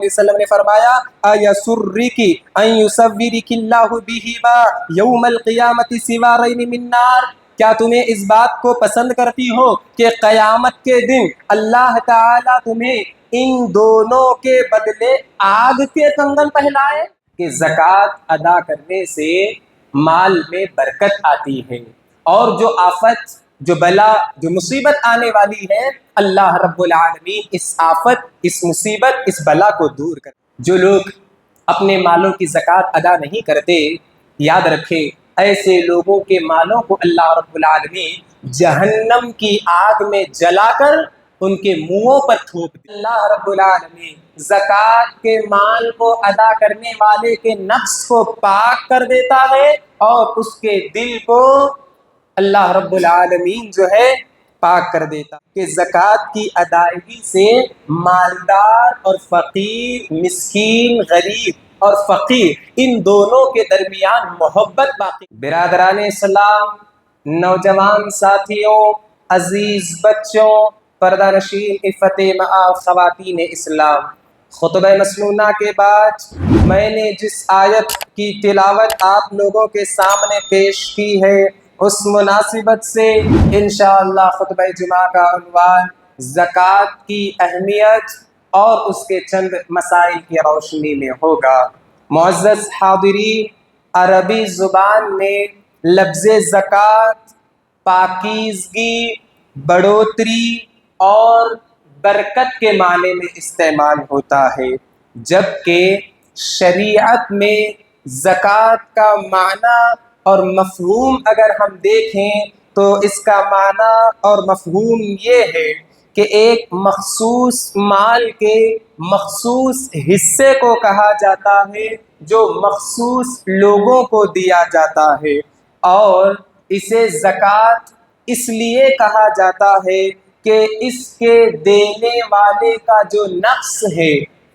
وسلم نے فرمایا ایسرکی ان یصورک اللہ بہما یوم القیامت سوارین من نار، کیا تمہیں اس بات کو پسند کرتی ہو کہ قیامت کے دن اللہ تعالیٰ تمہیں ان دونوں کے بدلے آگ کے کنگن پہنائے؟ کہ زکوٰۃ ادا کرنے سے مال میں برکت آتی ہے، اور جو آفت، جو بلا، جو مصیبت آنے والی ہے، اللہ رب العالمین اس آفت، اس مصیبت، اس بلا کو دور کر۔ جو لوگ اپنے مالوں کی زکوٰۃ ادا نہیں کرتے، یاد رکھیں ایسے لوگوں کے مالوں کو اللہ رب العالمین جہنم کی آگ میں جلا کر ان کے منہوں پر تھوپ دے۔ اللہ رب العالمین زکوٰۃ کے مال کو ادا کرنے والے کے نفس کو پاک کر دیتا ہے، اور اس کے دل کو اللہ رب العالمین جو ہے پاک کر دیتا کہ زکوٰۃ کی ادائیگی سے مالدار اور فقیر، مسکین، غریب اور فقیر، ان دونوں کے درمیان محبت باقی۔ برادران اسلام، نوجوان ساتھیوں، عزیز بچوں، پردہ نشین عفت مآب خواتین اسلام، خطبہ مسنونہ کے بعد میں نے جس آیت کی تلاوت آپ لوگوں کے سامنے پیش کی ہے، اس مناسبت سے انشاءاللہ خطبہ جمعہ کا عنوان زکوٰۃ کی اہمیت اور اس کے چند مسائل کی روشنی میں ہوگا۔ معزز حاضرین، عربی زبان میں لفظ زکوٰۃ پاکیزگی، بڑھوتری اور برکت کے معنی میں استعمال ہوتا ہے، جبکہ شریعت میں زکوٰۃ کا معنی اور مفہوم اگر ہم دیکھیں تو اس کا معنی اور مفہوم یہ ہے کہ ایک مخصوص مال کے مخصوص حصے کو کہا جاتا ہے جو مخصوص لوگوں کو دیا جاتا ہے، اور اسے زکوٰۃ اس لیے کہا جاتا ہے کہ اس کے دینے والے کا جو نفس ہے،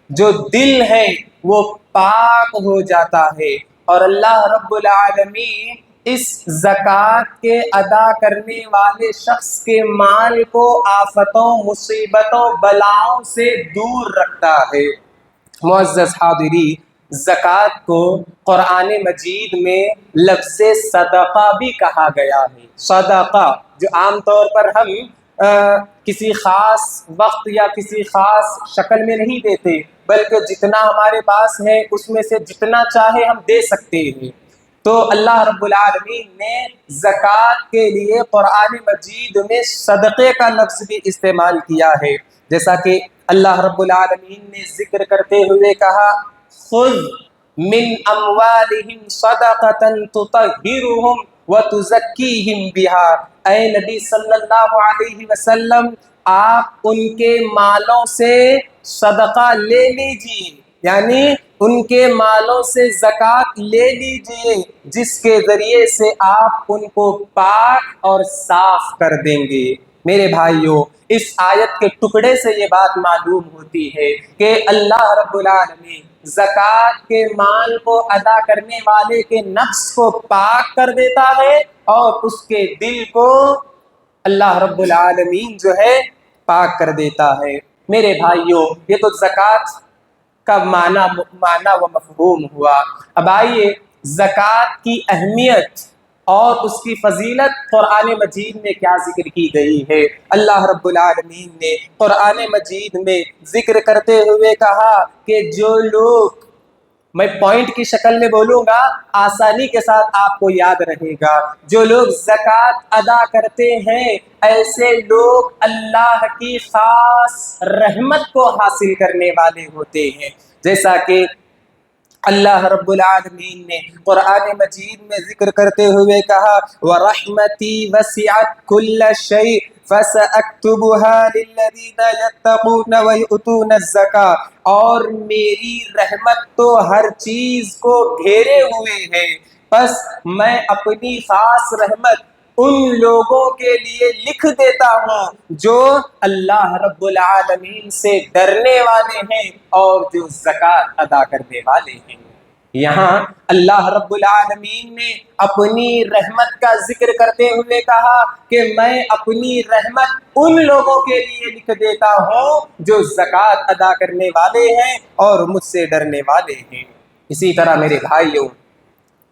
جو دل ہے، وہ پاک ہو جاتا ہے، اور اللہ رب العالمین اس زکوٰۃ کے ادا کرنے والے شخص کے مال کو آفتوں، مصیبتوں، بلاؤں سے دور رکھتا ہے۔ معزز حاضرین، زکوٰۃ کو قرآن مجید میں لفظ صدقہ بھی کہا گیا ہے۔ صدقہ جو عام طور پر ہم کسی خاص وقت یا کسی خاص شکل میں نہیں دیتے، بلکہ جتنا ہمارے پاس ہے اس میں سے جتنا چاہے ہم دے سکتے ہیں، تو اللہ رب العالمین نے زکوٰۃ کے لیے قرآن مجید میں صدقے کا لفظ بھی استعمال کیا ہے، جیسا کہ اللہ رب العالمین نے ذکر کرتے ہوئے کہا خذ من اموالہم صدقۃ تطہرہم وتزکیہم بہا، اے نبی صلی اللہ علیہ وسلم آپ ان کے مالوں سے صدقہ لے لیجیے، یعنی ان کے مالوں سے زکوٰۃ لے لیجیے، جس کے ذریعے سے آپ ان کو پاک اور صاف کر دیں گے۔ میرے بھائیوں، اس آیت کے ٹکڑے سے یہ بات معلوم ہوتی ہے کہ اللہ رب العالمین زکوٰۃ کے مال کو ادا کرنے والے کے نفس کو پاک کر دیتا ہے، اور اس کے دل کو اللہ رب العالمین جو ہے پاک کر دیتا ہے۔ میرے بھائیوں، یہ تو زکوٰۃ کا معنی و مفہوم ہوا۔ اب آئیے زکوٰۃ کی اہمیت اور اس کی فضیلت قرآن مجید میں کیا ذکر کی گئی ہے۔ اللہ رب العالمین نے قرآن مجید میں ذکر کرتے ہوئے کہا کہ جو لوگ، میں پوائنٹ کی شکل میں بولوں گا، آسانی کے ساتھ آپ کو یاد رہے گا، جو لوگ زکوٰۃ ادا کرتے ہیں ایسے لوگ اللہ کی خاص رحمت کو حاصل کرنے والے ہوتے ہیں، جیسا کہ اللہ رب العالمین نے قرآن مجید میں ذکر کرتے ہوئے کہا وَرَحْمَتِي وَسِعَتْ كُلَّ شَيْءٍ فَسَأَكْتُبُهَا لِلَّذِينَ يَتَّقُونَ وَيُؤْتُونَ الزَّكَاةَ، اور میری رحمت تو ہر چیز کو گھیرے ہوئے ہے، بس میں اپنی خاص رحمت ان لوگوں کے لیے لکھ دیتا ہوں جو اللہ رب العالمین سے ڈرنے والے ہیں اور جو زکوٰۃ ادا کرنے والے ہیں۔ یہاں اللہ رب العالمین نے اپنی رحمت کا ذکر کرتے ہوئے کہا کہ میں اپنی رحمت ان لوگوں کے لیے لکھ دیتا ہوں جو زکوٰۃ ادا کرنے والے ہیں اور مجھ سے ڈرنے والے ہیں۔ اسی طرح میرے بھائیوں،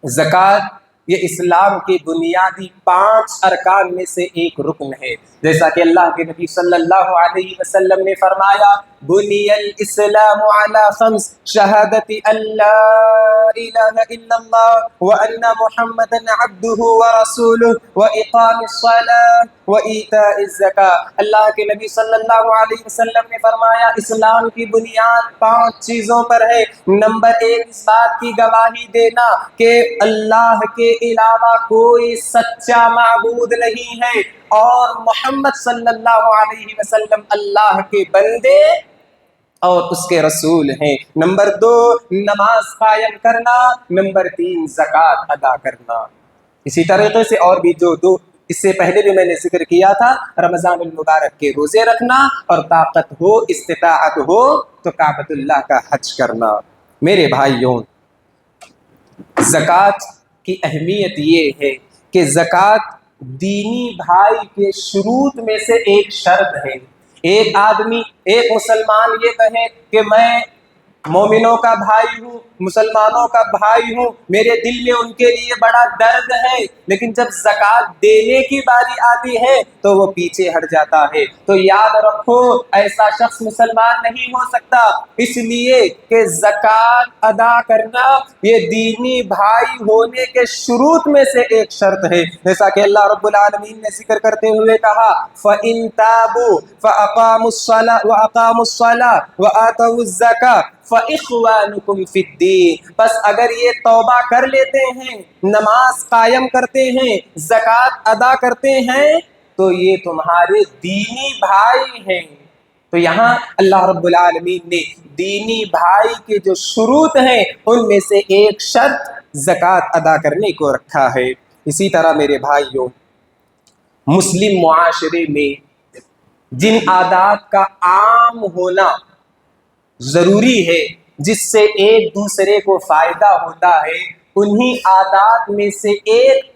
زکوٰۃ یہ اسلام کے بنیادی 5 ارکان میں سے ایک رکن ہے، جیسا کہ اللہ کے نبی صلی اللہ علیہ وسلم نے فرمایا بنی الاسلام علی 5 شہادت ان لا الہ الا اللہ وان محمدا عبدہ ورسولہ واقام الصلاۃ وایتاء الزکاۃ۔ اللہ کے نبی صلی اللہ علیہ وسلم نے فرمایا اسلام کی بنیاد 5 چیزوں پر ہے۔ نمبر 1 اس بات کی گواہی دینا کہ اللہ کے علاوہ کوئی سچا معبود نہیں ہے اور محمد صلی اللہ علیہ وسلم اللہ کے بندے اور اس کے رسول ہیں۔ نمبر 2 نماز قائم کرنا۔ نمبر 3 زکوٰۃ ادا کرنا۔ اسی طریقے سے اور بھی جو 2 اس سے پہلے بھی میں نے ذکر کیا تھا، رمضان المبارک کے روزے رکھنا اور طاقت ہو استطاعت ہو تو کعبۃ اللہ کا حج کرنا۔ میرے بھائیوں، زکوٰۃ کی اہمیت یہ ہے کہ زکوٰۃ دینی بھائی کے شروط میں سے ایک شرط ہے۔ ایک آدمی، ایک مسلمان یہ کہے کہ میں مومنوں کا بھائی ہوں، مسلمانوں کا بھائی ہوں، میرے دل میں ان کے لیے بڑا درد ہے، لیکن جب زکوٰۃ دینے کی باری آتی ہے تو وہ پیچھے ہٹ جاتا ہے، تو یاد رکھو ایسا شخص مسلمان نہیں ہو سکتا، اس لیے کہ زکوٰۃ ادا کرنا یہ دینی بھائی ہونے کے شروط میں سے ایک شرط ہے، جیسا کہ اللہ رب العالمین نے ذکر کرتے ہوئے کہا فَإِن تَابُوا فَأَقَامُوا الصَّلَاةَ وَأَقَامُوا الصَّلَاةَ وَآتَوُا الزَّكَاةَ فَإِخْوَانُكُمْ فِي الدِّينِ۔ بس اگر یہ توبہ کر لیتے ہیں، نماز قائم کرتے ہیں، زکوٰۃ ادا کرتے ہیں تو یہ تمہارے دینی بھائی ہیں۔ تو یہاں اللہ رب العالمین نے دینی بھائی کے جو شروط ہیں ان میں سے ایک شرط زکوٰۃ ادا کرنے کو رکھا ہے۔ اسی طرح میرے بھائیوں، مسلم معاشرے میں جن عادات کا عام ہونا ضروری ہے، جس سے ایک دوسرے کو فائدہ ہوتا ہے، انہی عادات میں سے ایک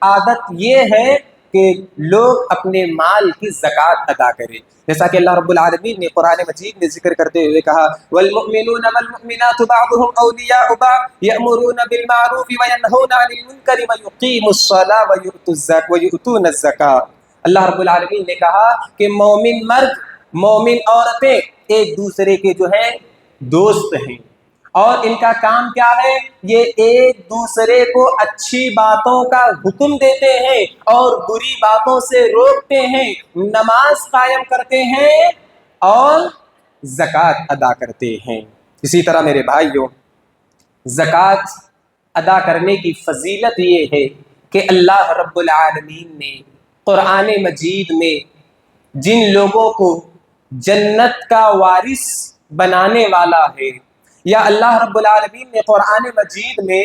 عادت یہ ہے کہ لوگ اپنے مال کی زکوٰۃ ادا کریں، جیسا کہ اللہ رب العالمین نے قرآن مجید میں ذکر کرتے ہوئے کہا والمؤمنون والمؤمنات بعضهم اولیاء بعض یأمرون بالمعروف وینہون عن المنکر ویقیموا الصلاۃ ویؤتون الزکاۃ۔ اللہ رب العالمین نے کہا کہ مومن مرد، مومن عورتیں ایک دوسرے کے جو ہے دوست ہیں، اور ان کا کام کیا ہے؟ یہ ایک دوسرے کو اچھی باتوں کا حکم دیتے ہیں اور بری باتوں سے روکتے ہیں، نماز قائم کرتے ہیں اور زکوٰۃ ادا کرتے ہیں۔ اسی طرح میرے بھائیوں، زکوٰۃ ادا کرنے کی فضیلت یہ ہے کہ اللہ رب العالمین نے قرآن مجید میں جن لوگوں کو جنت کا وارث بنانے والا ہے، یا اللہ رب العالمین نے قرآن مجید میں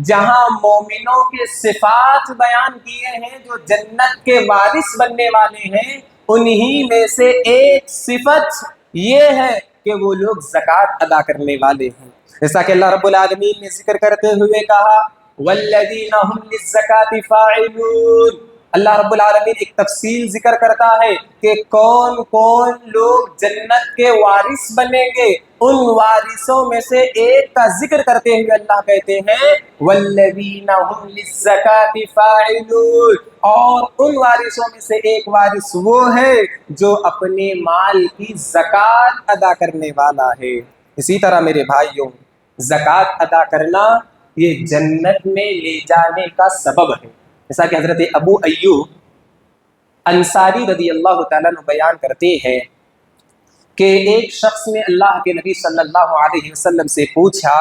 جہاں مومنوں کے صفات بیان کیے ہیں جو جنت کے وارث بننے والے ہیں، انہی میں سے ایک صفت یہ ہے کہ وہ لوگ زکوٰۃ ادا کرنے والے ہیں، جیسا کہ اللہ رب العالمین نے ذکر کرتے ہوئے کہا والذین هم للزکاۃ فاعلون۔ اللہ رب العالمین ایک تفصیل ذکر کرتا ہے کہ کون کون لوگ جنت کے وارث بنیں گے، ان وارثوں میں سے ایک کا ذکر کرتے ہوئے اللہ کہتے ہیں والذین هم للزکاۃ فاعلون، اور ان وارثوں میں سے ایک وارث وہ ہے جو اپنے مال کی زکوٰۃ ادا کرنے والا ہے۔ اسی طرح میرے بھائیوں، زکوٰۃ ادا کرنا یہ جنت میں لے جانے کا سبب ہے، جیسا کہ حضرت ابو ایوب انصاری رضی اللہ تعالیٰ عنہ بیان کرتے ہیں کہ ایک شخص نے اللہ کے نبی صلی اللہ علیہ وسلم سے پوچھا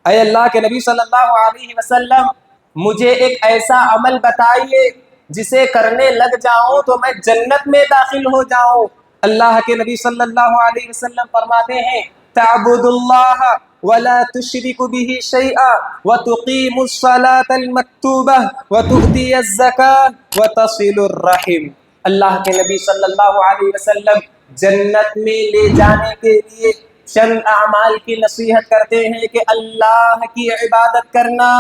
اے اللہ کے نبی صلی اللہ علیہ وسلم، مجھے ایک ایسا عمل بتائیے جسے کرنے لگ جاؤں تو میں جنت میں داخل ہو جاؤں۔ اللہ کے نبی صلی اللہ علیہ وسلم فرماتے ہیں تعبد اللہ ولا تشرک به شیئا وتقیم الصلاة المکتوبہ وتؤتی الزکاة وتصل الرحم۔ اللہ کے نبی صلی اللہ علیہ وسلم جنت میں لے جانے کے لیے چند اعمال کی نصیحت کرتے ہیں کہ اللہ کی عبادت کرنا،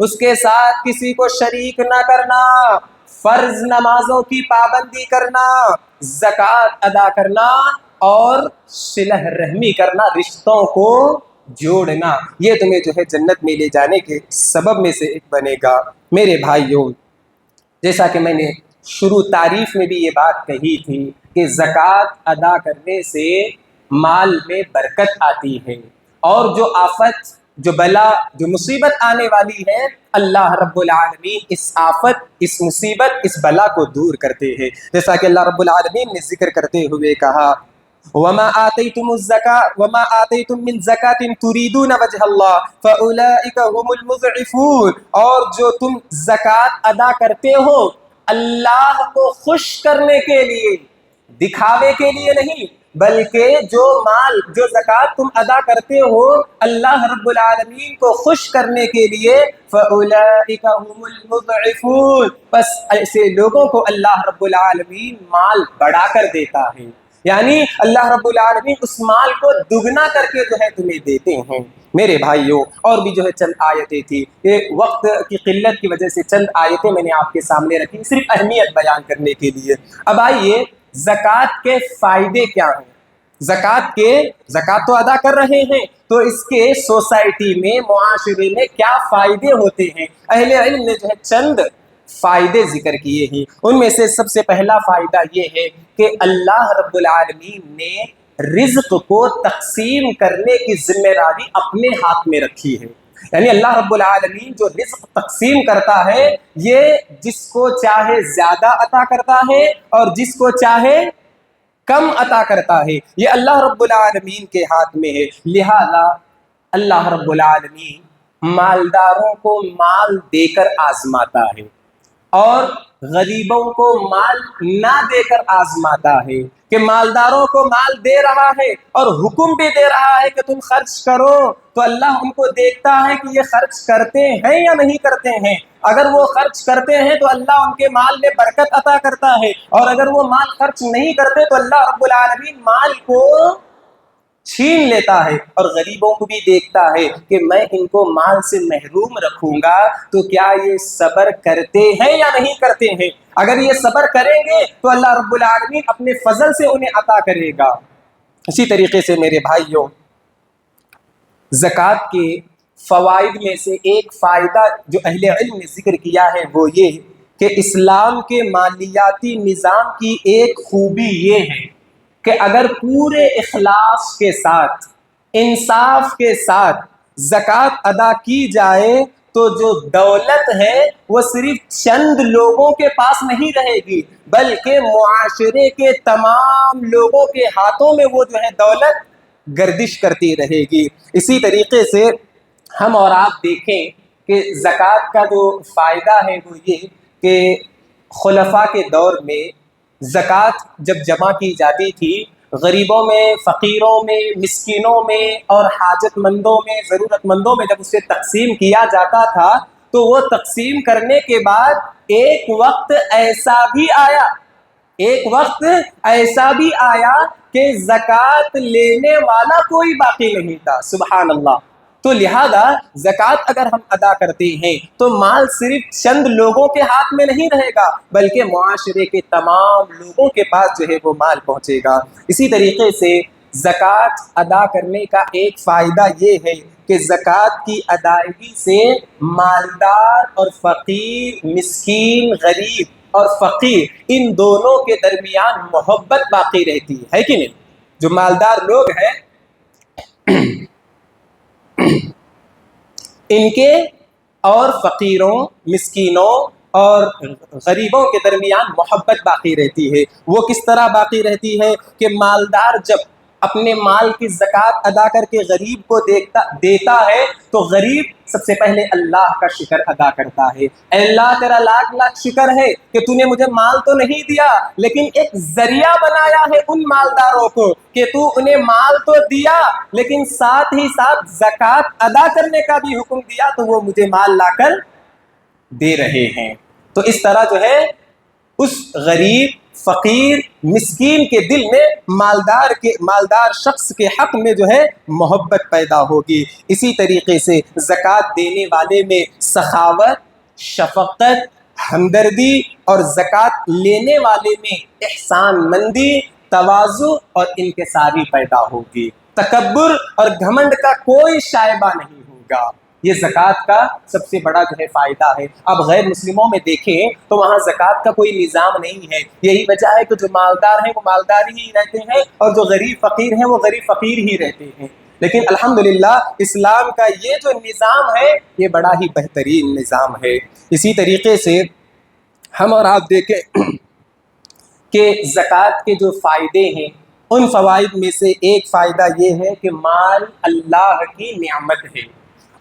اس کے ساتھ کسی کو شریک نہ کرنا، فرض نمازوں کی پابندی کرنا، زکوٰۃ ادا کرنا اور صلہ رحمی کرنا، رشتوں کو جوڑنا، یہ تمہیں جو ہے جنت میں لے جانے کے سبب میں سے ایک بنے گا۔ میرے بھائیوں، جیسا کہ میں نے شروع تعریف میں بھی یہ بات کہی تھی کہ زکوٰۃ ادا کرنے سے مال میں برکت آتی ہے، اور جو آفت، جو بلا، جو مصیبت آنے والی ہے، اللہ رب العالمین اس آفت، اس مصیبت، اس بلا کو دور کرتے ہیں، جیسا کہ اللہ رب العالمین نے ذکر کرتے ہوئے کہا وَمَا آتَيْتُم مِّن زَكَاةٍ تُرِيدُونَ وَجْهَ اللَّهِ فَأُولَٰئِكَ هُمُ الْمُضْعِفُونَ، اور جو تم زکوٰۃ ادا کرتے ہو اللہ کو خوش کرنے کے لیے، دکھاوے کے لیے نہیں، بلکہ جو مال، جو زکوٰۃ تم ادا کرتے ہو اللہ رب العالمین کو خوش کرنے کے لیے، فَأُولَٰئِكَ هُمُ الْمُضْعِفُونَ، بس ایسے لوگوں کو اللہ رب العالمین مال بڑھا کر دیتا ہے، یعنی اللہ رب العالمین اس مال کو دگنا کر کے جو ہے تمہیں دیتے ہیں۔ میرے بھائیوں، اور بھی جو ہے چند آیتیں تھی، یہ وقت کی قلت کی وجہ سے چند آیتیں میں نے آپ کے سامنے رکھی صرف اہمیت بیان کرنے کے لیے۔ اب آئیے، زکوٰۃ کے فائدے کیا ہیں؟ زکوٰۃ تو ادا کر رہے ہیں، تو اس کے سوسائٹی میں، معاشرے میں کیا فائدے ہوتے ہیں؟ اہل علم نے جو ہے چند فائدے ذکر کیے ہیں، ان میں سے سب سے پہلا فائدہ یہ ہے کہ اللہ رب العالمین نے رزق کو تقسیم کرنے کی ذمہ داری اپنے ہاتھ میں رکھی ہے، یعنی اللہ رب العالمین جو رزق تقسیم کرتا ہے یہ جس کو چاہے زیادہ عطا کرتا ہے اور جس کو چاہے کم عطا کرتا ہے، یہ اللہ رب العالمین کے ہاتھ میں ہے۔ لہذا اللہ رب العالمین مالداروں کو مال دے کر آزماتا ہے اور غریبوں کو مال نہ دے کر آزماتا ہے، کہ مالداروں کو مال دے رہا ہے اور حکم بھی دے رہا ہے کہ تم خرچ کرو، تو اللہ ان کو دیکھتا ہے کہ یہ خرچ کرتے ہیں یا نہیں کرتے ہیں، اگر وہ خرچ کرتے ہیں تو اللہ ان کے مال میں برکت عطا کرتا ہے، اور اگر وہ مال خرچ نہیں کرتے تو اللہ رب العالمین مال کو چھین لیتا ہے، اور غریبوں کو بھی دیکھتا ہے کہ میں ان کو مال سے محروم رکھوں گا تو کیا یہ صبر کرتے ہیں یا نہیں کرتے ہیں، اگر یہ صبر کریں گے تو اللہ رب العالمین اپنے فضل سے انہیں عطا کرے گا۔ اسی طریقے سے میرے بھائیوں، زکوٰۃ کے فوائد میں سے ایک فائدہ جو اہل علم نے ذکر کیا ہے وہ یہ کہ اسلام کے مالیاتی نظام کی ایک خوبی یہ ہے کہ اگر پورے اخلاص کے ساتھ، انصاف کے ساتھ زکوٰۃ ادا کی جائے تو جو دولت ہے وہ صرف چند لوگوں کے پاس نہیں رہے گی، بلکہ معاشرے کے تمام لوگوں کے ہاتھوں میں وہ جو ہے دولت گردش کرتی رہے گی۔ اسی طریقے سے ہم اور آپ دیکھیں کہ زکوٰۃ کا جو فائدہ ہے وہ یہ کہ خلفاء کے دور میں زکوٰۃ جب جمع کی جاتی تھی، غریبوں میں، فقیروں میں، مسکینوں میں اور حاجت مندوں میں، ضرورت مندوں میں جب اسے تقسیم کیا جاتا تھا تو وہ تقسیم کرنے کے بعد ایک وقت ایسا بھی آیا کہ زکوٰۃ لینے والا کوئی باقی نہیں تھا، سبحان اللہ۔ تو لہذا زکوٰۃ اگر ہم ادا کرتے ہیں تو مال صرف چند لوگوں کے ہاتھ میں نہیں رہے گا بلکہ معاشرے کے تمام لوگوں کے پاس جو ہے وہ مال پہنچے گا۔ اسی طریقے سے زکوٰۃ ادا کرنے کا ایک فائدہ یہ ہے کہ زکوٰۃ کی ادائیگی سے مالدار اور فقیر، مسکین، غریب اور فقیر، ان دونوں کے درمیان محبت باقی رہتی ہے کہ نہیں؟ جو مالدار لوگ ہیں ان کے اور فقیروں، مسکینوں اور غریبوں کے درمیان محبت باقی رہتی ہے۔ وہ کس طرح باقی رہتی ہے کہ مالدار جب اپنے مال کی زکوٰۃ ادا کر کے غریب کو دیتا ہے تو غریب سب سے پہلے اللہ کا شکر ادا کرتا ہے، اے اللہ تیرا لاکھ لاکھ شکر ہے کہ تو نے مجھے مال تو نہیں دیا لیکن ایک ذریعہ بنایا ہے ان مالداروں کو کہ تو انہیں مال تو دیا لیکن ساتھ ہی ساتھ زکوٰۃ ادا کرنے کا بھی حکم دیا، تو وہ مجھے مال لا کر دے رہے ہیں۔ تو اس طرح جو ہے اس غریب، فقیر مسکین کے دل میں مالدار شخص کے حق میں جو ہے محبت پیدا ہوگی۔ اسی طریقے سے زکوٰۃ دینے والے میں سخاوت، شفقت، ہمدردی اور زکوٰۃ لینے والے میں احسان مندی، تواضع اور انکساری پیدا ہوگی۔ تکبر اور گھمنڈ کا کوئی شائبہ نہیں ہوگا۔ یہ زکوٰۃ کا سب سے بڑا جو ہے فائدہ ہے۔ اب غیر مسلموں میں دیکھیں تو وہاں زکوٰۃ کا کوئی نظام نہیں ہے۔ یہی وجہ ہے کہ جو مالدار ہیں وہ مالدار ہی رہتے ہیں اور جو غریب فقیر ہیں وہ غریب فقیر ہی رہتے ہیں۔ لیکن الحمدللہ اسلام کا یہ جو نظام ہے یہ بڑا ہی بہترین نظام ہے۔ اسی طریقے سے ہم اور آپ دیکھیں کہ زکوٰۃ کے جو فائدے ہیں ان فوائد میں سے ایک فائدہ یہ ہے کہ مال اللہ کی نعمت ہے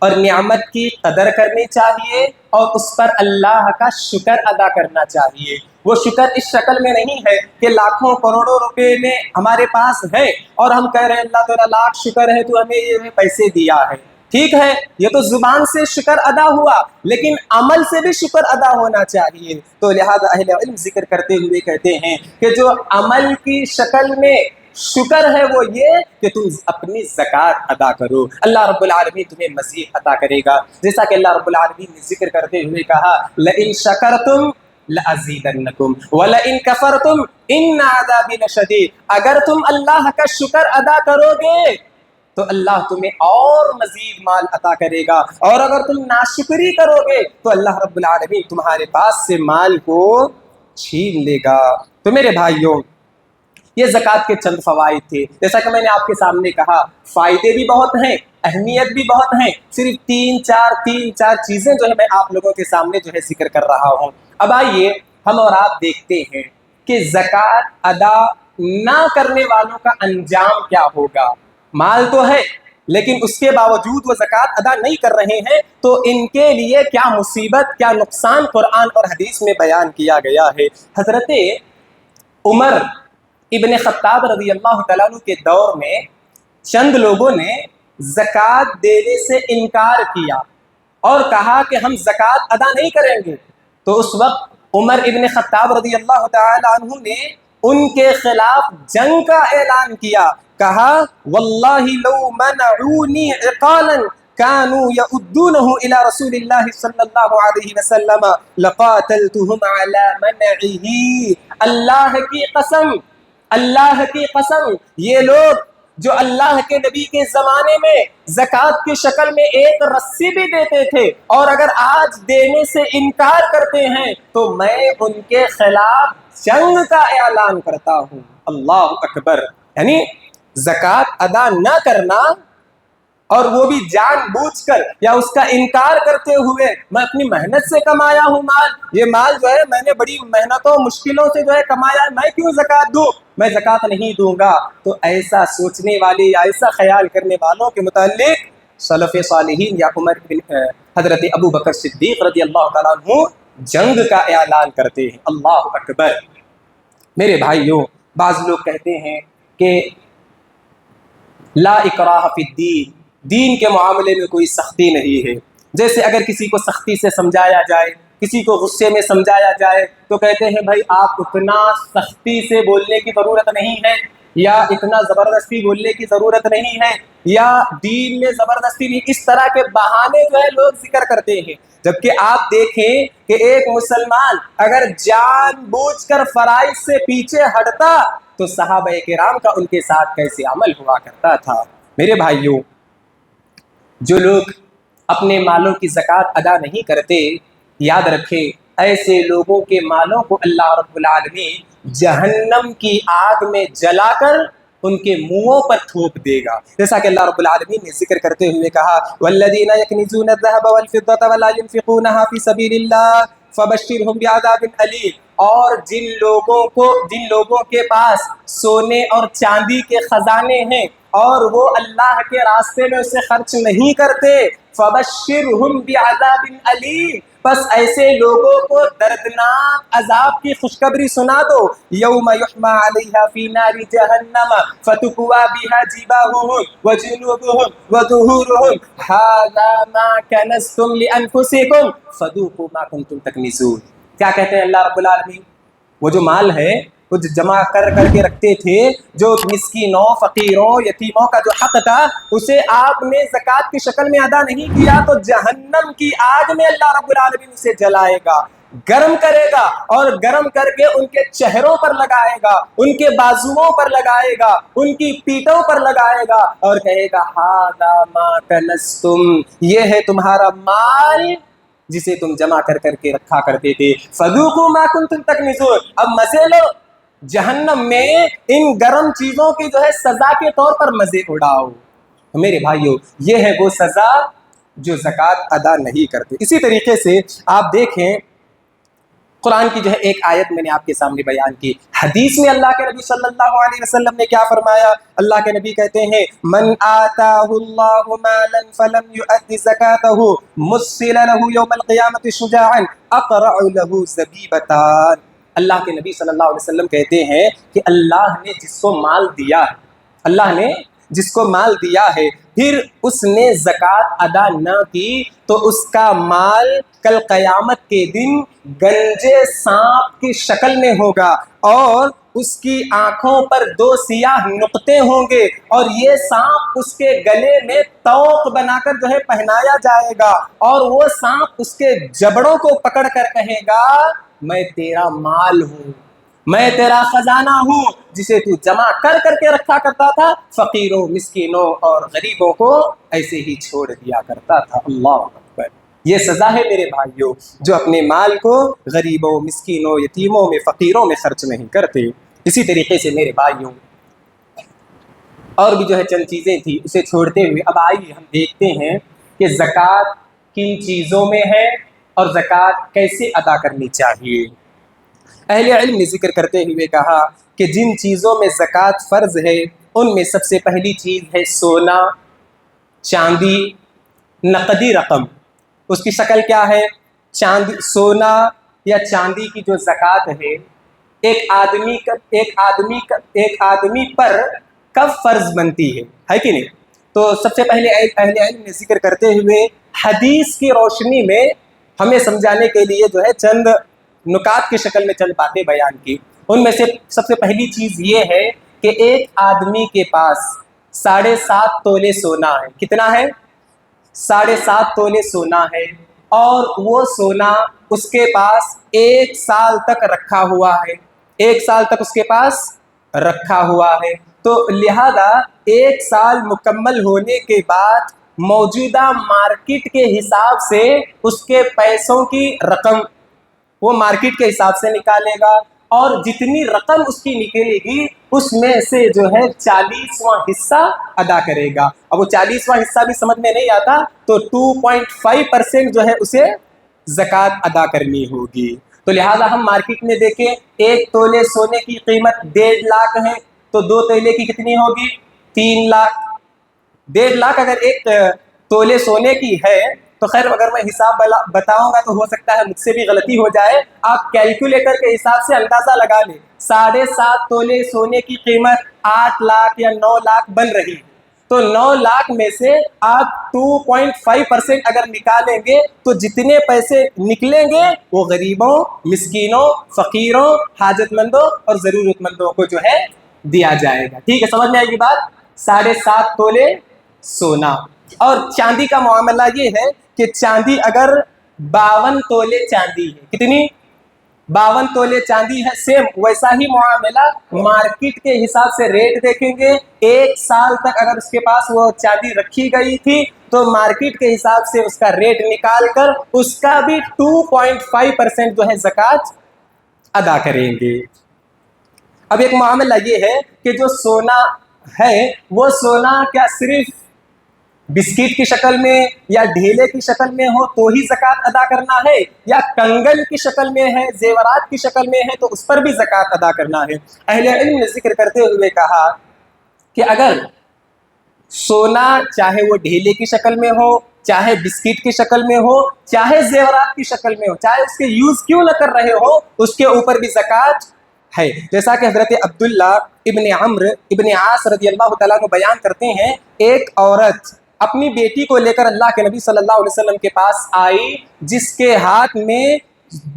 اور نعمت کی قدر کرنی چاہیے اور اس پر اللہ کا شکر ادا کرنا چاہیے۔ وہ شکر اس شکل میں نہیں ہے کہ لاکھوں کروڑوں روپے میں ہمارے پاس ہے اور ہم کہہ رہے ہیں اللہ تعالیٰ لاکھ شکر ہے تو ہمیں یہ پیسے دیا ہے۔ ٹھیک ہے، یہ تو زبان سے شکر ادا ہوا لیکن عمل سے بھی شکر ادا ہونا چاہیے۔ تو لہذا اہل علم ذکر کرتے ہوئے کہتے ہیں کہ جو عمل کی شکل میں شکر ہے وہ یہ کہ تم اپنی زکوٰۃ ادا کرو، اللہ رب العالمین تمہیں مزید عطا کرے گا۔ جیسا کہ اللہ رب العالمین نے ذکر کرتے ہوئے کہا لئن شکرتم لأزیدنکم ولئن کفرتم ان عذابی لشدید، اگر تم اللہ کا شکر ادا کرو گے تو اللہ تمہیں اور مزید مال عطا کرے گا، اور اگر تم ناشکری کرو گے تو اللہ رب العالمین تمہارے پاس سے مال کو چھین لے گا۔ تو میرے بھائیوں، یہ زکوٰۃ کے چند فوائد تھے۔ جیسا کہ میں نے آپ کے سامنے کہا فائدے بھی بہت ہیں، اہمیت بھی بہت ہیں، صرف تین چار چیزیں جو ہے میں آپ لوگوں کے سامنے جو ہے ذکر کر رہا ہوں۔ اب آئیے ہم اور آپ دیکھتے ہیں کہ زکوٰۃ ادا نہ کرنے والوں کا انجام کیا ہوگا۔ مال تو ہے لیکن اس کے باوجود وہ زکوٰۃ ادا نہیں کر رہے ہیں تو ان کے لیے کیا مصیبت، کیا نقصان قرآن اور حدیث میں بیان کیا گیا ہے۔ حضرت عمر ابن خطاب رضی اللہ تعالیٰ عنہ کے دور میں چند لوگوں نے زکوٰۃ دینے سے انکار کیا اور کہا کہ ہم زکوٰۃ ادا نہیں کریں گے۔ تو اس وقت عمر ابن خطاب رضی اللہ تعالیٰ عنہ نے ان کے خلاف جنگ کا اعلان کیا، کہا واللہ لو منعونی عقالا كانوا يؤدونه الى رسول الله صلی اللہ علیہ وسلم لقاتلتهم على منعه۔ اللہ کی قسم یہ لوگ جو اللہ کے نبی کے زمانے میں زکوٰۃ کی شکل میں ایک رسی بھی دیتے تھے اور اگر آج دینے سے انکار کرتے ہیں تو میں ان کے خلاف جنگ کا اعلان کرتا ہوں۔ اللہ اکبر، یعنی زکوٰۃ ادا نہ کرنا اور وہ بھی جان بوجھ کر یا اس کا انکار کرتے ہوئے، میں اپنی محنت سے کمایا ہوں مال، یہ مال جو ہے میں نے بڑی محنتوں مشکلوں سے جو ہے کمایا ہے، میں کیوں زکوٰۃ دوں، میں زکوٰۃ نہیں دوں گا۔ تو ایسا سوچنے والے یا ایسا خیال کرنے والوں کے متعلق سلف صالحین یا حضرت ابو بکر صدیق رضی اللہ تعالیٰ عنہ جنگ کا اعلان کرتے ہیں۔ اللہ اکبر۔ میرے بھائیوں، بعض لوگ کہتے ہیں کہ لا اکراہ فی الدین، دین کے معاملے میں کوئی سختی نہیں ہے۔ جیسے اگر کسی کو سختی سے سمجھایا جائے، کسی کو غصے میں سمجھایا جائے تو کہتے ہیں بھائی آپ اتنا سختی سے بولنے کی ضرورت نہیں ہے، یا اتنا زبردستی بولنے کی ضرورت نہیں ہے، یا دین میں زبردستی نہیں، اس طرح کے بہانے جو ہے لوگ ذکر کرتے ہیں۔ جبکہ آپ دیکھیں کہ ایک مسلمان اگر جان بوجھ کر فرائض سے پیچھے ہٹتا تو صحابہ کرام کا ان کے ساتھ کیسے عمل ہوا کرتا تھا۔ میرے بھائیوں، جو لوگ اپنے مالوں کی زکوٰۃ ادا نہیں کرتے، یاد رکھیں ایسے لوگوں کے مالوں کو اللہ رب العالمین جہنم کی آگ میں جلا کر ان کے منہوں پر تھوپ دے گا۔ جیسا کہ اللہ رب العالمین نے ذکر کرتے ہوئے کہا والذین یکنزون الذهب والفضة ولا ينفقونها في سبیل اللہ فبشرهم بعذاب علیم، اور جن لوگوں کے پاس سونے اور چاندی کے خزانے ہیں اور وہ اللہ کے راستے میں اسے خرچ نہیں کرتے، فبشرهم بعذاب علیم، بس ایسے لوگوں کو دردناک عذاب کی خوشخبری سنا دو۔ یوم یحمى علیہا فی نار جہنم فتکوی بہا جباہہم وجنوبہم وظہورہم ھذا ما کنزتم لانفسکم فذوقوا ما کنتم تکنزون۔ کیا کہتے ہیں اللہ رب العالمین؟ وہ جو مال ہے وہ جمع کر کے رکھتے تھے، جو مسکینوں، فقیروں، یتیموں کا جو حق تھا اسے آپ نے زکوٰۃ کی شکل میں ادا نہیں کیا تو جہنم کی آگ میں اللہ رب العالمین اسے جلائے گا، گرم کرے گا، اور گرم کر کے ان کے چہروں پر لگائے گا، ان کے بازوؤں پر لگائے گا، ان کی پیٹوں پر لگائے گا، اور کہے گا ھذا ما کنزتم، یہ ہے تمہارا مال جسے تم جمع کر کے رکھا کرتے تھے، فذوقوا ما کنتم تکنزون، اب مزے لو جہنم میں ان گرم چیزوں کی جو ہے سزا کے طور پر مزے اڑاؤ۔ میرے بھائیو، یہ ہے وہ سزا جو زکوٰۃ ادا نہیں کرتے۔ اسی طریقے سے آپ دیکھیں قرآن کی جو ہے ایک آیت میں نے آپ کے سامنے بیان کی، حدیث میں اللہ کے نبی صلی اللہ علیہ وسلم نے کیا فرمایا؟ اللہ کے نبی کہتے ہیں من آتاہ اللہ مالا فلم یؤد زکاتہ مثل له یوم القیامت شجاعا اقرع له زبیبتان۔ اللہ کے نبی صلی اللہ علیہ وسلم کہتے ہیں کہ اللہ نے جس کو مال دیا ہے، اللہ نے جس کو مال دیا ہے، پھر اس نے زکوٰۃ ادا نہ کی تو اس کا مال کل قیامت کے دن گنجے سانپ کی شکل میں ہوگا، اور اس کی آنکھوں پر 2 سیاہ نقطے ہوں گے، اور یہ سانپ اس کے گلے میں طوق بنا کر جو ہے پہنایا جائے گا، اور وہ سانپ اس کے جبڑوں کو پکڑ کر کہے گا میں تیرا مال ہوں، میں تیرا خزانہ ہوں جسے تو جمع کر کے رکھا کرتا تھا، فقیروں، مسکینوں اور غریبوں کو ایسے ہی چھوڑ دیا کرتا تھا۔ اللہ اکبر، یہ سزا ہے میرے بھائیوں جو اپنے مال کو غریبوں، مسکینوں، یتیموں میں، فقیروں میں خرچ نہیں کرتے۔ اسی طریقے سے میرے بھائیوں اور بھی جو ہے چند چیزیں تھیں، اسے چھوڑتے ہوئے اب آئیے ہم دیکھتے ہیں کہ زکوٰۃ کن چیزوں میں ہے اور زکوٰۃ کیسے ادا کرنی چاہیے۔ اہل علم نے ذکر کرتے ہوئے کہا کہ جن چیزوں میں زکوٰۃ فرض ہے ان میں سب سے پہلی چیز ہے سونا، چاندی، نقدی رقم۔ اس کی شکل کیا ہے؟ چاندی، سونا یا چاندی کی جو زکوٰۃ ہے ایک آدمی پر کب فرض بنتی ہے کہ نہیں؟ تو سب سے پہلے اہل علم نے ذکر کرتے ہوئے حدیث کی روشنی میں ہمیں سمجھانے کے لیے جو ہے چند نکات کی شکل میں چند باتیں بیان کی۔ ان میں سے سب سے پہلی چیز یہ ہے کہ ایک آدمی کے پاس 7.5 تولے سونا ہے۔ کتنا ہے؟ 7.5 تولے سونا ہے، اور وہ سونا اس کے پاس 1 سال تک رکھا ہوا ہے، 1 سال تک اس کے پاس رکھا ہوا ہے، تو لہذا 1 سال مکمل ہونے کے بعد موجودہ مارکیٹ کے حساب سے اس کے پیسوں کی رقم وہ مارکیٹ کے حساب سے نکالے گا، اور جتنی رقم اس کی نکلے گی اس میں سے جو ہے 40واں حصہ ادا کرے گا۔ اب وہ 40واں حصہ بھی سمجھ میں نہیں آتا تو 2.5% جو ہے اسے زکوٰۃ ادا کرنی ہوگی۔ تو لہٰذا ہم مارکیٹ میں دیکھیں 1 تولے سونے کی قیمت 1.5 لاکھ ہے، تو 2 تولے کی کتنی ہوگی؟ 3 لاکھ۔ 1.5 لاکھ اگر 1 تولے سونے کی ہے تو خیر اگر میں حساب بتاؤں گا تو ہو سکتا ہے مجھ سے بھی غلطی ہو جائے، آپ کیلکولیٹر کے حساب سے اندازہ لگا لیں۔ 7.5 تولے سونے کی قیمت 8 لاکھ یا 9 لاکھ بن رہی ہے، تو 9 لاکھ میں سے آپ 2.5% اگر نکالیں گے تو جتنے پیسے نکلیں گے وہ غریبوں، مسکینوں، فقیروں، حاجت مندوں اور ضرورت مندوں کو جو ہے دیا جائے گا۔ ٹھیک ہے، سمجھ میں آئے گی بات؟ 7.5 تولے سونا۔ اور چاندی کا معاملہ یہ ہے کہ چاندی اگر 52 تولے چاندی ہے، کتنی؟ 52 تولے چاندی ہے، سیم ویسا ہی معاملہ مارکیٹ کے حساب سے ریٹ دیکھیں گے۔ 1 سال تک اگر اس کے پاس وہ چاندی رکھی گئی تھی تو مارکیٹ کے حساب سے اس کا ریٹ نکال کر اس کا بھی 2.5% جو ہے زکوٰۃ ادا کریں گے۔ اب ایک معاملہ یہ ہے کہ جو سونا ہے وہ سونا کیا صرف بسکٹ کی شکل میں یا ڈھیلے کی شکل میں ہو تو ہی زکوٰۃ ادا کرنا ہے، یا کنگن کی شکل میں ہے، زیورات کی شکل میں ہے تو اس پر بھی زکوٰۃ ادا کرنا ہے؟ اہل علم نے ذکر کرتے ہوئے کہا کہ اگر سونا چاہے وہ ڈھیلے کی شکل میں ہو، چاہے بسکٹ کی شکل میں ہو، چاہے زیورات کی شکل میں ہو، چاہے اس کے یوز کیوں نہ کر رہے ہو، اس کے اوپر بھی زکوٰۃ ہے۔ جیسا کہ حضرت عبداللہ ابن عمرو ابن عاص رضی اللہ تعالیٰ کو بیان کرتے ہیں، ایک عورت اپنی بیٹی کو لے کر اللہ کے نبی صلی اللہ علیہ وسلم کے پاس آئی جس کے ہاتھ میں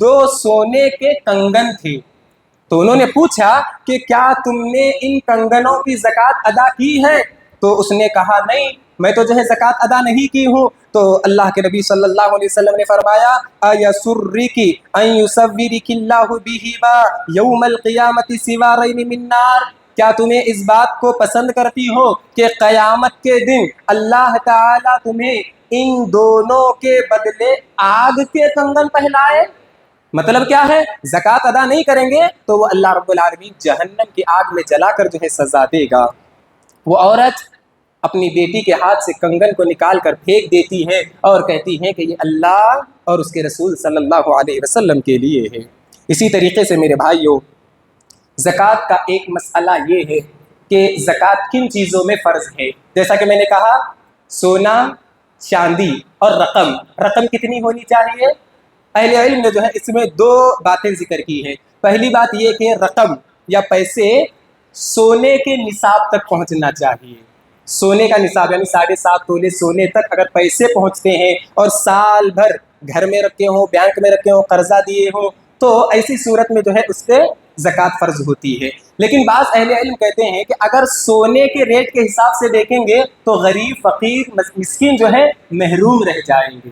2 سونے کے کنگن تھے۔ تو انہوں نے پوچھا کہ کیا تم نے ان کنگنوں کی زکوٰۃ ادا کی ہے؟ تو اس نے کہا نہیں، میں تو جو ہے زکوٰۃ ادا نہیں کی ہوں۔ تو اللہ کے نبی صلی اللہ علیہ وسلم نے فرمایا ایسرک ان یصورک اللہ بہما یوم القیامۃ سوارین من نار، کیا تمہیں اس بات کو پسند کرتی ہو کہ قیامت کے دن اللہ تعالیٰ تمہیں ان دونوں کے بدلے آگ کے کنگن پہنائے؟ مطلب کیا ہے؟ زکوٰۃ ادا نہیں کریں گے تو وہ اللہ رب العالمین جہنم کی آگ میں جلا کر جو ہے سزا دے گا۔ وہ عورت اپنی بیٹی کے ہاتھ سے کنگن کو نکال کر پھینک دیتی ہے اور کہتی ہے کہ یہ اللہ اور اس کے رسول صلی اللہ علیہ وسلم کے لیے ہے۔ اسی طریقے سے میرے بھائیوں، زکوٰۃ کا ایک مسئلہ یہ ہے کہ زکوٰۃ کن چیزوں میں فرض ہے؟ جیسا کہ میں نے کہا، سونا، چاندی اور رقم۔ رقم کتنی ہونی چاہیے؟ اہل علم نے جو ہے اس میں دو باتیں ذکر کی ہیں۔ پہلی بات یہ کہ رقم یا پیسے سونے کے نصاب تک پہنچنا چاہیے۔ سونے کا نصاب یعنی 7.5 تولے سونے تک اگر پیسے پہنچتے ہیں اور سال بھر گھر میں رکھے ہوں، بینک میں رکھے ہوں، قرضہ دیے ہوں، تو ایسی صورت میں جو ہے اس پہ زکوٰۃ فرض ہوتی ہے۔ لیکن بعض اہل علم کہتے ہیں کہ اگر سونے کے ریٹ کے حساب سے دیکھیں گے تو غریب، فقیر، مسکین جو ہے محروم رہ جائیں گے،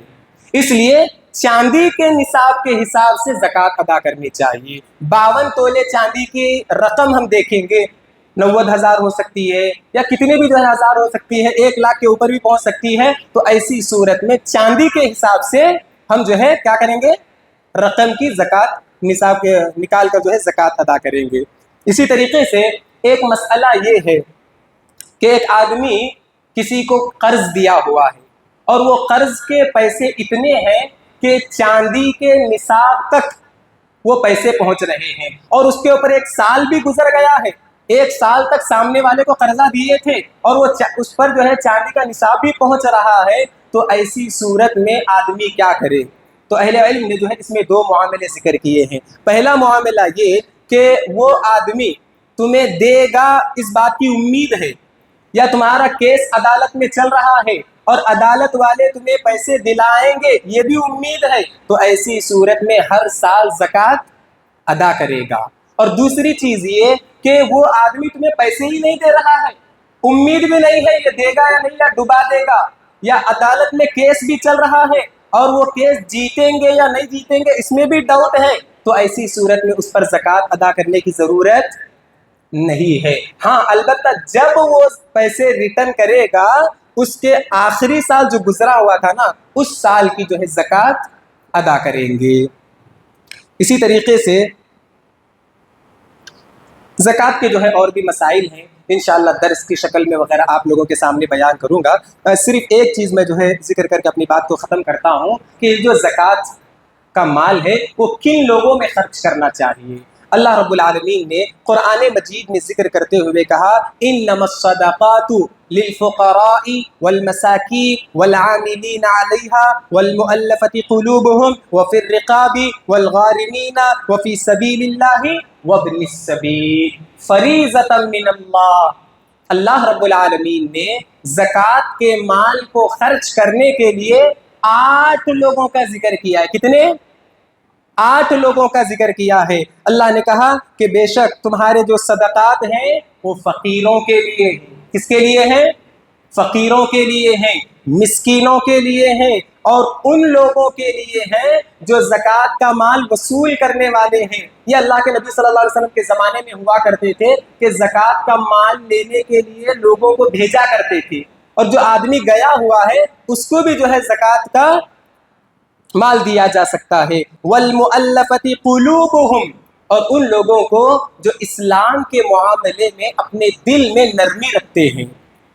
اس لیے چاندی کے نصاب کے حساب سے زکوٰۃ ادا کرنی چاہیے۔ 52 تولے چاندی کی رقم ہم دیکھیں گے، 90,000 ہو سکتی ہے یا کتنے بھی جو ہے ہزار ہو سکتی ہے، 1 لاکھ کے اوپر بھی پہنچ سکتی ہے۔ تو ایسی صورت میں چاندی کے حساب سے ہم جو ہے کیا کریں گے؟ رقم کی زکوٰۃ نصاب نکال کر جو ہے زکوٰۃ ادا کریں گے۔ اسی طریقے سے ایک مسئلہ یہ ہے کہ ایک آدمی کسی کو قرض دیا ہوا ہے اور وہ قرض کے پیسے اتنے ہیں کہ چاندی کے نصاب تک وہ پیسے پہنچ رہے ہیں اور اس کے اوپر 1 سال بھی گزر گیا ہے، 1 سال تک سامنے والے کو قرضہ دیے تھے اور وہ اس پر جو ہے چاندی کا نصاب بھی پہنچ رہا ہے، تو ایسی صورت میں آدمی کیا کرے؟ تو اہل علم نے جو ہے اس میں 2 معاملے ذکر کیے ہیں۔ پہلا معاملہ یہ کہ وہ آدمی تمہیں دے گا اس بات کی امید ہے، یا تمہارا کیس عدالت میں چل رہا ہے اور عدالت والے تمہیں پیسے دلائیں گے یہ بھی امید ہے، تو ایسی صورت میں ہر سال زکوٰۃ ادا کرے گا۔ اور دوسری چیز یہ کہ وہ آدمی تمہیں پیسے ہی نہیں دے رہا ہے، امید بھی نہیں ہے کہ دے گا یا نہیں، یا ڈبا دے گا، یا عدالت میں کیس بھی چل رہا ہے اور وہ کیس جیتیں گے یا نہیں جیتیں گے اس میں بھی ڈاؤٹ ہے، تو ایسی صورت میں اس پر زکوٰۃ ادا کرنے کی ضرورت نہیں ہے۔ ہاں البتہ جب وہ پیسے ریٹرن کرے گا اس کے آخری سال جو گزرا ہوا تھا نا، اس سال کی جو ہے زکوٰۃ ادا کریں گے۔ اسی طریقے سے زکوٰۃ کے جو ہے اور بھی مسائل ہیں، انشاءاللہ درس کی شکل میں وغیرہ آپ لوگوں کے سامنے بیان کروں گا۔ صرف ایک چیز میں جو ہے ذکر کر کے اپنی بات کو ختم کرتا ہوں کہ جو زکوٰۃ کا مال ہے وہ کن لوگوں میں خرچ کرنا چاہیے۔ اللہ رب العالمین نے قرآن مجید میں ذکر کرتے ہوئے کہا انما الصدقات للفقراء والمساکین والعاملین علیہا والمؤلفۃ قلوبہم وفی الرقاب والغارمین وفی سبیل اللہ وابن السبیل فریضۃ من اللہ۔ اللہ رب العالمین نے زکوٰۃ کے مال کو خرچ کرنے کے لیے 8 لوگوں کا ذکر کیا ہے۔ کتنے؟ 8 لوگوں کا ذکر کیا ہے۔ اللہ نے کہا کہ بے شک تمہارے جو صدقات ہیں وہ فقیروں کے لیے ہیں۔ کس کے لیے ہیں؟ فقیروں کے لیے ہیں، مسکینوں کے لیے ہیں، اور ان لوگوں کے لیے ہیں جو زکوٰۃ کا مال وصول کرنے والے ہیں۔ یہ اللہ کے نبی صلی اللہ علیہ وسلم کے زمانے میں ہوا کرتے تھے کہ زکوٰۃ کا مال لینے کے لیے لوگوں کو بھیجا کرتے تھے، اور جو آدمی گیا ہوا ہے اس کو بھی جو ہے زکوٰۃ کا مال دیا جا سکتا ہے۔ والمؤلفۃ قلوبہم، اور ان لوگوں کو جو اسلام کے معاملے میں اپنے دل میں نرمی رکھتے ہیں،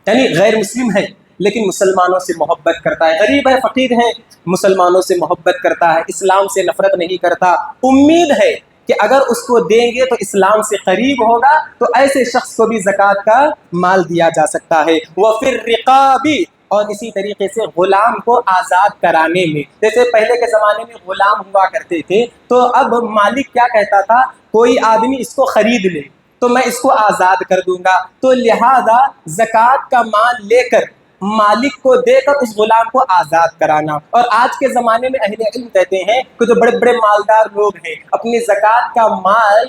یعنی غیر مسلم ہے لیکن مسلمانوں سے محبت کرتا ہے، غریب ہے، فقیر ہے، مسلمانوں سے محبت کرتا ہے، اسلام سے نفرت نہیں کرتا، امید ہے کہ اگر اس کو دیں گے تو اسلام سے قریب ہوگا، تو ایسے شخص کو بھی زکوٰۃ کا مال دیا جا سکتا ہے۔ وفی الرقاب، اور اسی طریقے سے غلام کو آزاد کرانے میں، جیسے پہلے کے زمانے میں غلام ہوا کرتے تھے تو اب مالک کیا کہتا تھا، کوئی آدمی اس کو خرید لے تو میں اس کو آزاد کر دوں گا، تو لہذا زکوٰۃ کا مال لے کر مالک کو دے کر اس غلام کو آزاد کرانا۔ اور آج کے زمانے میں اہل علم کہتے ہیں کہ جو بڑے بڑے مالدار لوگ ہیں اپنی زکوٰۃ کا مال